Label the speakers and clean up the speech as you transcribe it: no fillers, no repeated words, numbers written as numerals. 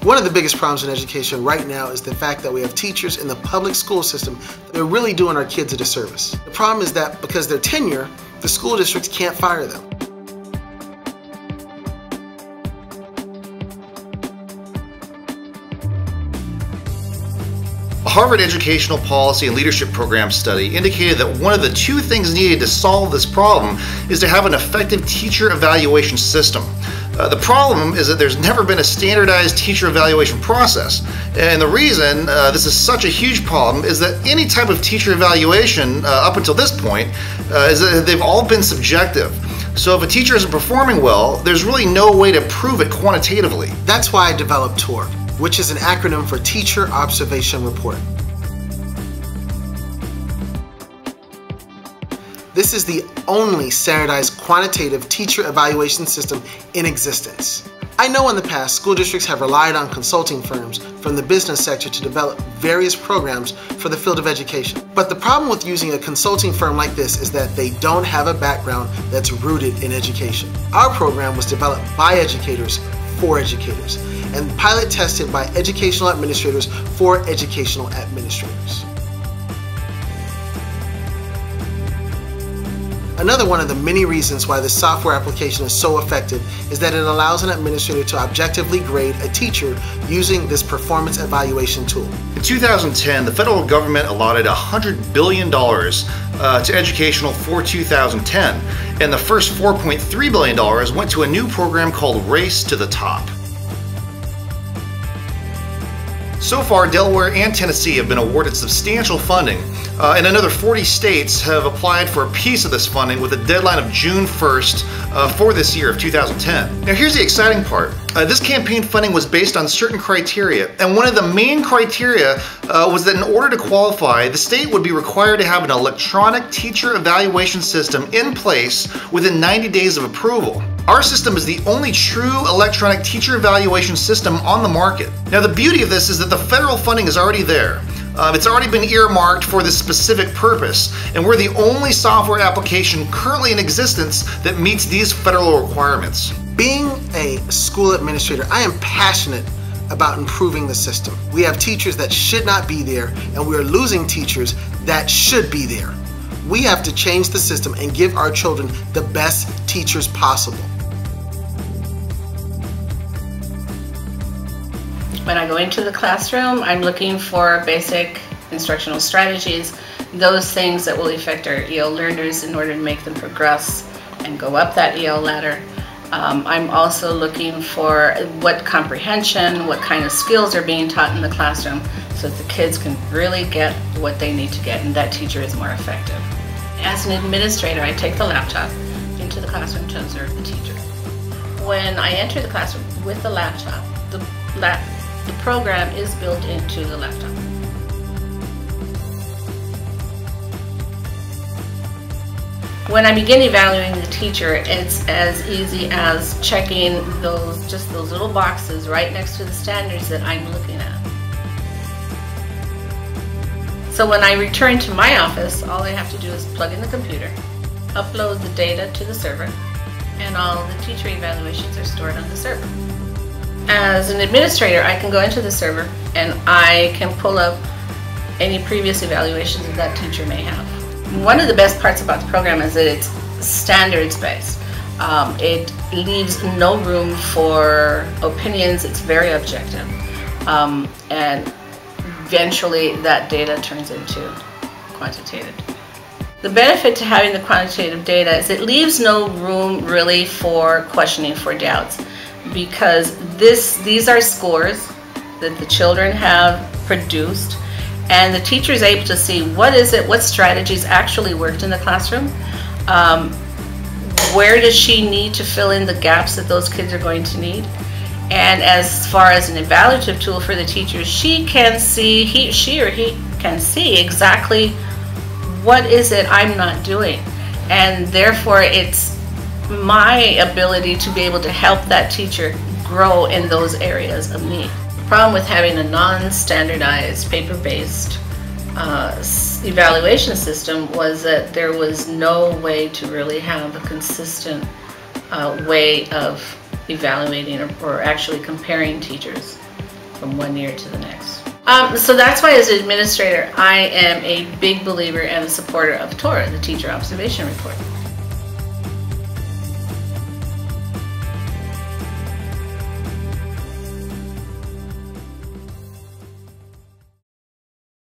Speaker 1: One of the biggest problems in education right now is the fact that we have teachers in the public school system that are really doing our kids a disservice. The problem is that because they're tenure, the school districts can't fire them.
Speaker 2: A Harvard Educational Policy and Leadership Program study indicated that one of the two things needed to solve this problem is to have an effective teacher evaluation system. The problem is that there's never been a standardized teacher evaluation process. And the reason this is such a huge problem is that any type of teacher evaluation up until this point is that they've all been subjective. So if a teacher isn't performing well, there's really no way to prove it quantitatively.
Speaker 1: That's why I developed TOR, which is an acronym for Teacher Observation Report. This is the only standardized quantitative teacher evaluation system in existence. I know in the past, school districts have relied on consulting firms from the business sector to develop various programs for the field of education. But the problem with using a consulting firm like this is that they don't have a background that's rooted in education. Our program was developed by educators for educators and pilot tested by educational administrators for educational administrators. Another one of the many reasons why this software application is so effective is that it allows an administrator to objectively grade a teacher using this performance evaluation tool.
Speaker 2: In 2010, the federal government allotted $100 billion to educational for 2010, and the first $4.3 billion went to a new program called Race to the Top. So far, Delaware and Tennessee have been awarded substantial funding, and another 40 states have applied for a piece of this funding with a deadline of June 1st for this year of 2010. Now here's the exciting part. This campaign funding was based on certain criteria, and one of the main criteria was that in order to qualify, the state would be required to have an electronic teacher evaluation system in place within 90 days of approval. Our system is the only true electronic teacher evaluation system on the market. Now the beauty of this is that the federal funding is already there. It's already been earmarked for this specific purpose, and we're the only software application currently in existence that meets these federal requirements.
Speaker 1: Being a school administrator, I am passionate about improving the system. We have teachers that should not be there, and we are losing teachers that should be there. We have to change the system and give our children the best teachers possible.
Speaker 3: When I go into the classroom, I'm looking for basic instructional strategies, those things that will affect our EL learners in order to make them progress and go up that EL ladder. I'm also looking for what comprehension, what kind of skills are being taught in the classroom so that the kids can really get what they need to get and that teacher is more effective. As an administrator, I take the laptop into the classroom to observe the teacher. When I enter the classroom with the laptop, the program is built into the laptop. When I begin evaluating the teacher, it's as easy as checking just those little boxes right next to the standards that I'm looking at. So when I return to my office, all I have to do is plug in the computer, upload the data to the server, and all the teacher evaluations are stored on the server. As an administrator, I can go into the server and I can pull up any previous evaluations that that teacher may have. One of the best parts about the program is that it's standards-based. It leaves no room for opinions. It's very objective. And eventually that data turns into quantitative. The benefit to having the quantitative data is it leaves no room really for questioning, for doubts, because these are scores that the children have produced, and the teacher is able to see what strategies actually worked in the classroom, where does she need to fill in the gaps that those kids are going to need, and as far as an evaluative tool for the teacher, she or he can see exactly what is it I'm not doing, and therefore it's my ability to be able to help that teacher grow in those areas of need. The problem with having a non-standardized, paper-based evaluation system was that there was no way to really have a consistent way of evaluating or actually comparing teachers. from one year to the next. So that's why as an administrator, I am a big believer and a supporter of TOR, the Teacher Observation Report.